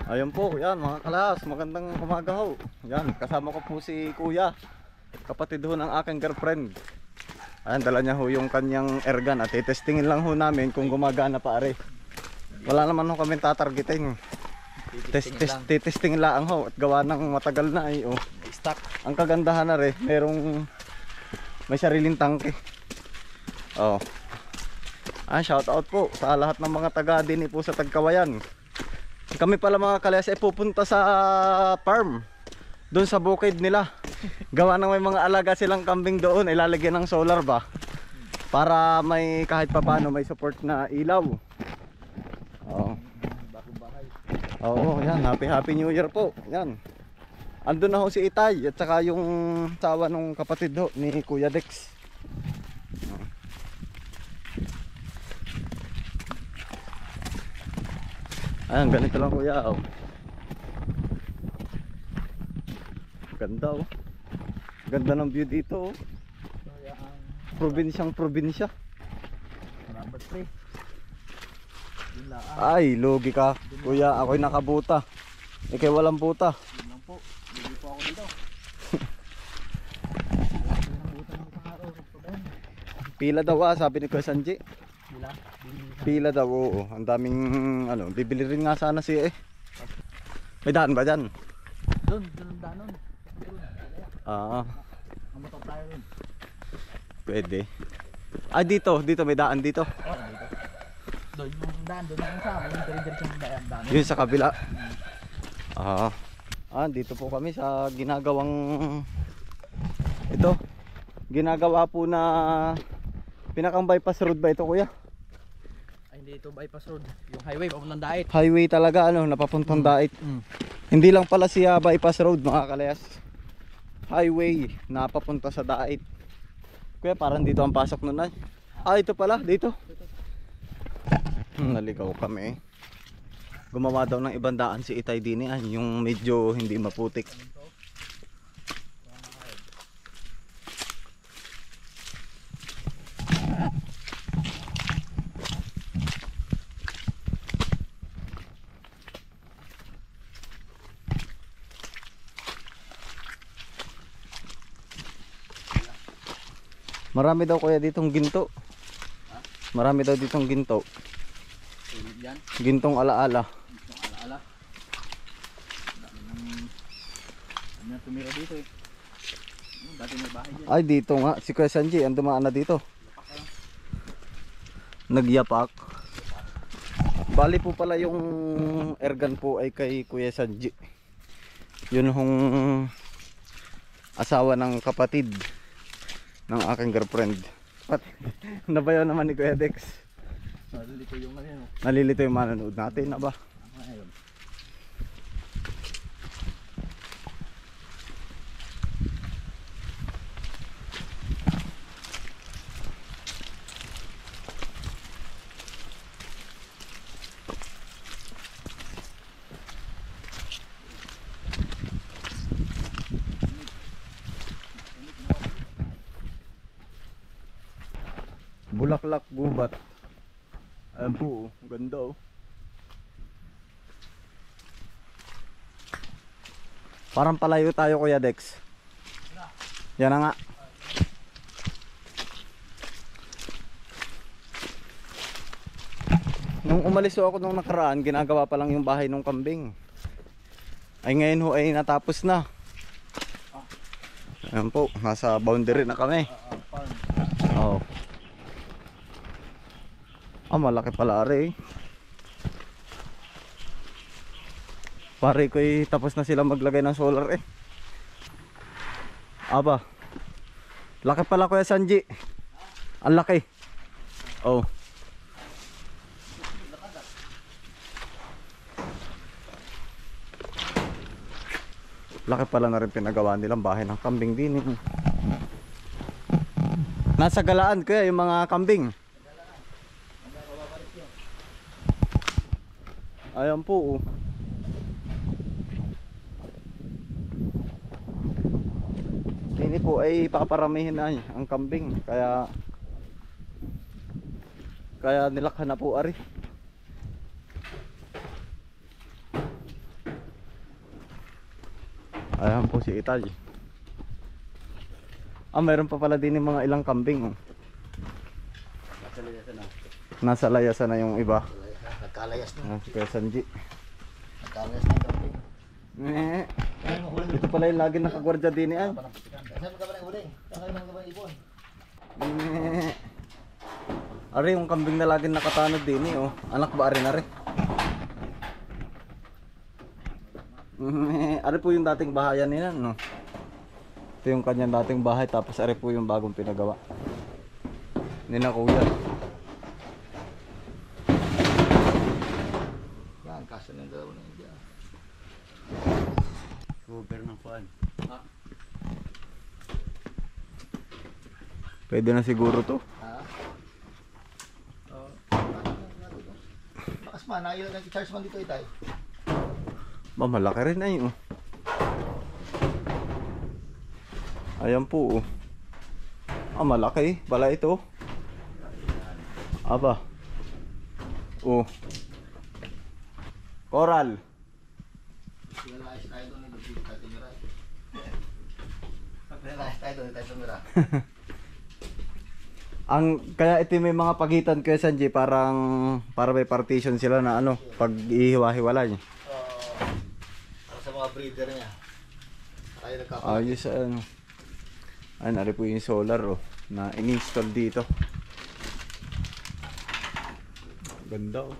Ayun po, yan mga kalas, magandang umaga ho. Yan, kasama ko po si Kuya, kapatid ho ng aking girlfriend. Ayan, dala niya ho yung kanyang airgun at testingin lang ho namin kung gumagana pa are. Wala naman ho kami tatargeting. Testingin lang ho at gawa ng matagal na ay oh. Stock. Ang kagandahan na rin, may sariling tangke. Oh. Shout out po sa lahat ng mga taga din po sa Tagkawayan. Kami pala mga kalas ay pupunta sa farm doon sa bukid nila. Gawa ng may mga alaga silang kambing doon, ilalagyan ng solar ba para may kahit papaano may support na ilaw. Oo. Oo, yan, happy New Year po. Yan. Andun na ho si Itay at saka yung sawa nung kapatid ho ni Kuya Dex. Ayan, ganito lang kuya oh. Ganda oh. Ganda ng view dito oh. Probinsya. Ay, lugi ka kuya, ako'y nakabuta. Ikay walang buta. Yun lang po, hindi po ako dito. Pila daw sabi ni Kuya Sanji. Pila daw, oo. Ang daming ano, bibili rin nga sana siya eh. May daan ba dyan? Doon ang danon. Mamotor tayo rin. Pwede. Dito may daan dito. Dito. Doon yung daan, doon yung sa amin, yung dire-diretso yung daan. Yun sa kabila. Dito po kami sa ginagawang ito. Ginagawa po na pinakang bypass road ba ito kuya? Hindi ito bypass road, yung highway papuntang Dait. Highway talaga ano, napapuntang Dait. Hindi lang pala siya bypass road mga kalayas. Highway na papunta sa Dait. Kuya, parang dito ang pasok nun ay. Ito pala, dito. Naligaw kami. Gumawa daw ng ibang daan si Itay din yung medyo hindi maputik. Marami daw kuya ditong ginto. Marami daw ditong ginto. Gintong alaala. Alaala. Dami ng tumira dito eh. Dati may bahay dyan. Ay dito nga, si Kuya Sanji ang dumaan na dito. Nagyapak. Bali po pala yung airgun po ay kay Kuya Sanji. Yun hong asawa ng kapatid ng aking girlfriend. Nabayaw naman ni Kuya Dex. Nalilito yung ano yun. Nalilito yung manonood natin, aba. Ayun. Bulaklak gubat. Ayan po, ganda oh. Parang palayo tayo Kuya Dex. Yan na nga. Nung umalis ako nung nakaraan, ginagawa pa lang yung bahay ng kambing. Ay ngayon ho ay natapos na. Ayan po, nasa boundary na kami. Oh. Malaki pala are. Pare ko tapos na sila maglagay ng solar eh. Aba. Laki pala Kuya Sanji. Ang laki. Oh. Laki pala na rin pinagawa nilang bahay ng kambing din. Nasa galaan Kuya yung mga kambing. Ayan po oh. Ini po ay paparamihin ay ang kambing kaya nilakhan na po ari. Ayan po si Itay. Mayroon pa pala din yung mga ilang kambing. Oh. Nasa layasan na yung iba. Nagkalayas na. Si Kuya Sanji. Nagkalayas na kami. Ito pala yung lagi nakagwardya din yan. Saan mo ka ba nang huling? Saan ka ba ibon? Ari yung kambing na lagi nakatanod din oh. Anak ba ari na rin? Ari po yung dating bahayan nila no. Ito yung kanyang dating bahay tapos ari po yung bagong pinagawa. Hindi na kuya. Yan, kaso ng dalawa na India. Cover ng kuan. Pwede na siguro to. Ha? Oo. Bakas man, ayaw na charge man dito Itay. Malaki rin ay oh. Ayan po oh. Malaki pala ito. Aba. Oh. Coral. Pinalayas tayo doon, hindi tayo tumira. Pinalayas tayo doon, tayo tumira. Kaya ito may mga pagitan Kuya Sanji para may partition sila na ano pag ihiwa-hiwalay. Para sa mga breeder niya. Tayo nagkakalat. Ayos ano. Ari po yung solar oh na in-install dito. Ganda oh.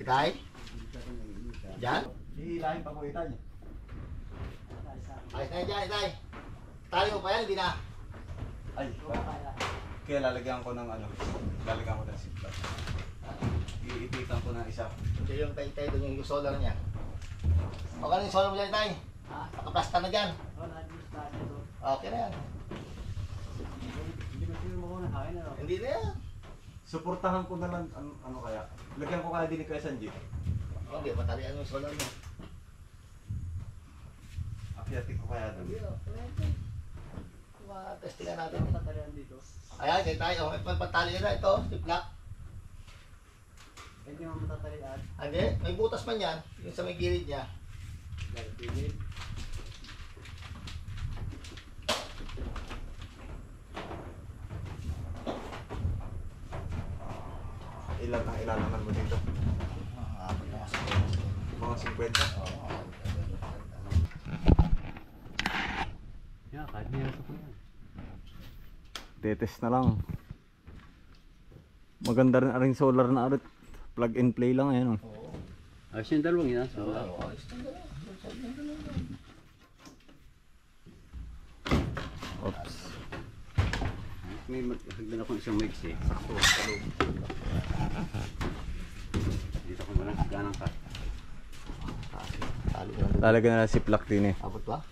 Itay? Diyan? Hihilahin pa po ito niya. Ayos na yan dyan, Itay. Tali mo pa yan, hindi na. Ay, kaya lalagyan ko ng ano, lalagyan ko ng ziplock. Iipitan ko ng isa. Ito yung kay Itay doon yung solar niya. O ka yung solar mo dyan, Itay? Nakaplasta na dyan. Okay na yan. Hindi na yan. Suportahan ko na lang ano kaya. Lagyan ko kaya din ni Kuya Sanji. Hindi, matalian yung solar mo. Apiatik ko kaya doon. Testingan natin. Ayan, kay tayo. May pagpatali na ito. Stiplak. Hindi mo matatalian. Hindi, may butas man yan. Yung sa may gilid niya. Ilan ang ilalaman mo dito? Mga 50. Yeah, kahit meron sa kuya. Tetest na lang. Maganda rin solar na arit. Plug and play lang yan. Oh. Ayos yung dalawang yun. So, Oops. may hagdan ako isang mix eh. Sakto, sa loob. Dito ko malang ganang ka. Tali ko lang. Lalagyan na lang si plug din eh. Abot ba?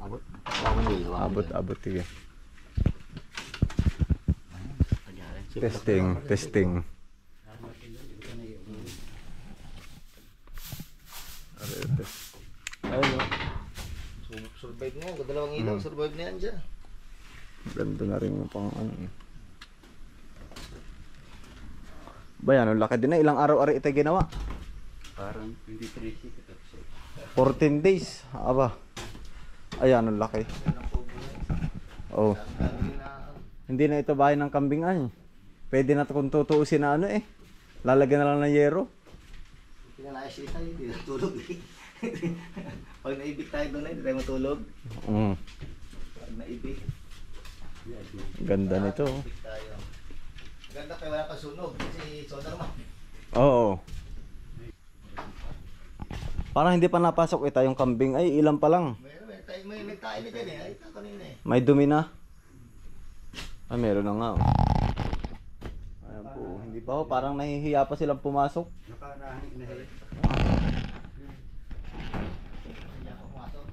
Abot? Abot. Abot sige. Testing. Ayun oh. Survive na yan. Kung dalawang ilaw, survive na yan dyan. Ganda na rin yung pang ano. Bayan, ang laki din na. Ilang araw-araw ito ginawa? Parang 23 ito. 14 days. Aba. Ayan, ang laki. Oh. Hindi na ito bahay ng kambing ay. Pwede na ito kung tutuusin na ano eh. Lalagyan na lang ng yero. Pinalayas siya tayo, hindi na tulog eh. Pag naibig tayo doon hindi tayo matulog. Pag naibig. Ganda nito. Naibig tayo. Ganda kaya wala kang sunog kasi solar mo. Oo. Parang hindi pa napasok ito yung kambing. Ay, ilan pa lang. May tayo na dyan eh. Ay, ito kanina eh. May dumi na. Ay, meron na nga. Oh. Ayan po. Hindi pa ho. Parang nahihiya pa silang pumasok. Nakarahan inahin. Hindi ako pumasok.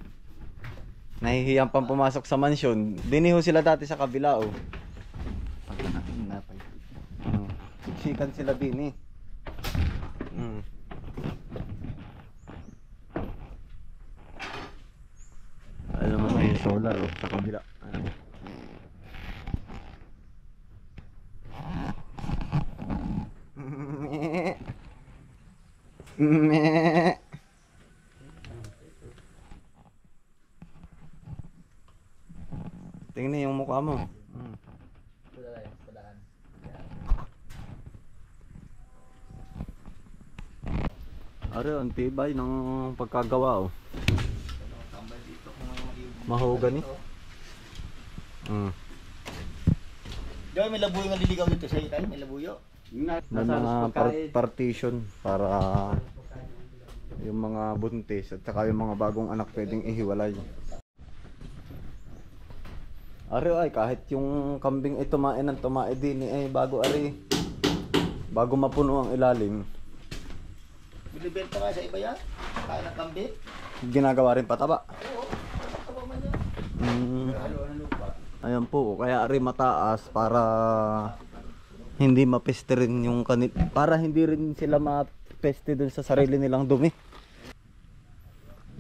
Nahihiyan pang pumasok sa mansyon. Diniho sila dati sa kabila oh. Siksikan sila din eh. Alam mo na yung solar oh, sa kabila. Meh. Tingnan yung mukha mo. Padaan. Are, ang tibay ng pagkagawa oh. Tambay dito kung mga Mahogany. Joy, may labuyo nga liligaw dito sa itay, may labuyo. May mga partition para yung mga buntis at saka yung mga bagong anak pwedeng ihiwalay. Are ay kahit yung kambing ay tumae ng tumae din eh bago bago mapuno ang ilalim. Binibenta nga sa iba yan. Kaya ng kambing. Ginagawa rin pataba. Oo. Taba man yan. Ayan po, kaya ari mataas para hindi mapeste rin yung kanil, para hindi rin sila mapeste dun sa sarili nilang dumi.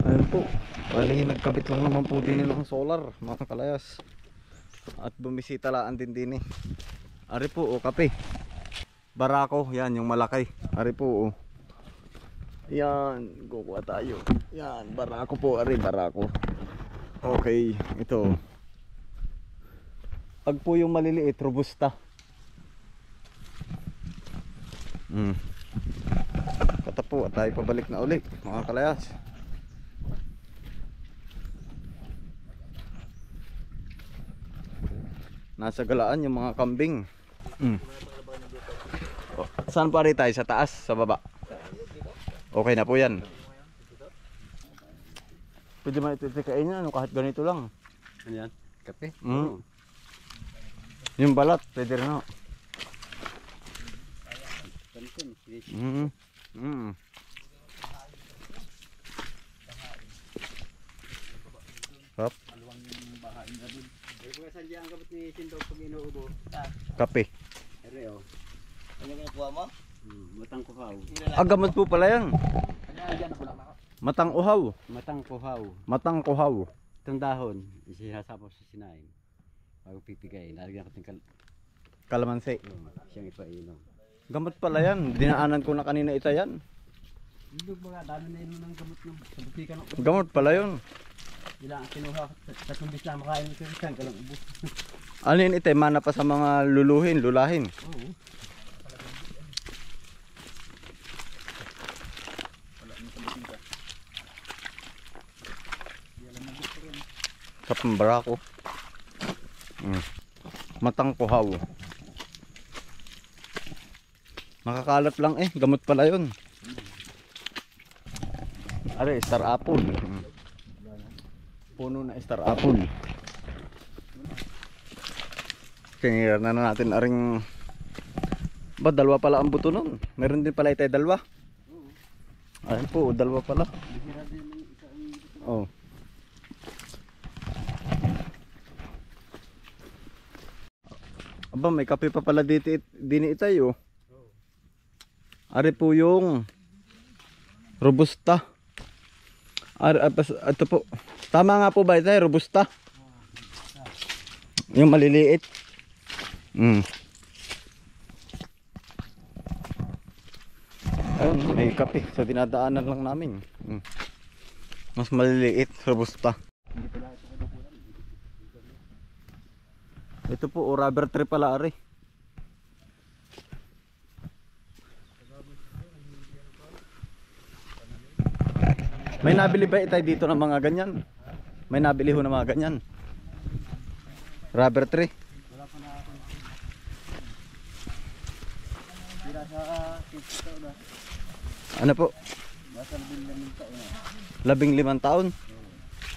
Ayan po, bali nagkabit lang naman po din nilang solar, mga kalayas. At bumisita laan din eh. Ari po, kape. Barako, yan yung malaki. Ari po, yan, kukuha tayo. Yan, barako po, ari, barako. Okay, ito. Pag po yung maliliit, robusta. Kata po, at tayo pabalik na ulit, mga kalayas. Nasa galaan yung mga kambing. Oh, saan pa rin tayo? Sa taas? Sa baba? Okay na po yan. Pwede man ititikain yan, kahit ganito lang. Ano yan? Kape? Yung balat, pwede rin ako. Hop. Saan diyan ang gamot ni Sindog pag inuubo? Kape. Ere oh. Ano yung kuha mo? Matang kuhaw. Gamot po pala yan. Matang uhaw. Matang kuhaw. Matang kuhaw. Itong dahon, isinasapos sa sinain. Bago pipigayin, lalagyan ko ng Kalamansi. siyang ipainom. Gamot pala yan. Dinaanan ko na kanina ita yan. Hindi mga dami na inom ng gamot ng sa butika ng Gamot pala yun. ilang kinuha ko. Tatlong bis na makain ko isang kalang ubos. Ano yun ite? Mana pa sa mga lulahin. Oo. Sa pambarako. Matang kuhaw. Nakakalat lang eh. Gamot pala yun. Are, star apple. Puno na star apple. Kaya na natin aring dalawa pala ang buto nun. Meron din pala itay dalawa. Ayun po, dalawa pala. Oh. Aba, may kape pa pala dito din itay oh. Ari po yung robusta. Ito po. Tama nga po ba ito? Robusta. Yung maliliit. Ayun, may kape. Sa dinadaanan lang namin. Mas maliliit. Robusta. Ito po, rubber tree pala ari. May nabili ba itay dito ng mga ganyan? May nabili ho ng mga ganyan. Rubber tree. Wala pa na ako. Tira sa 50 taon na. Ano po? Basta 15 taon na. 15 taon?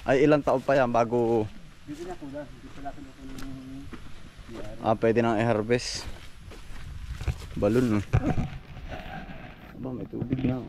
Ay ilang taon pa yan bago Dito na ko na. Dito na ako pwede nang i-harvest. Balon. Aba, may tubig na.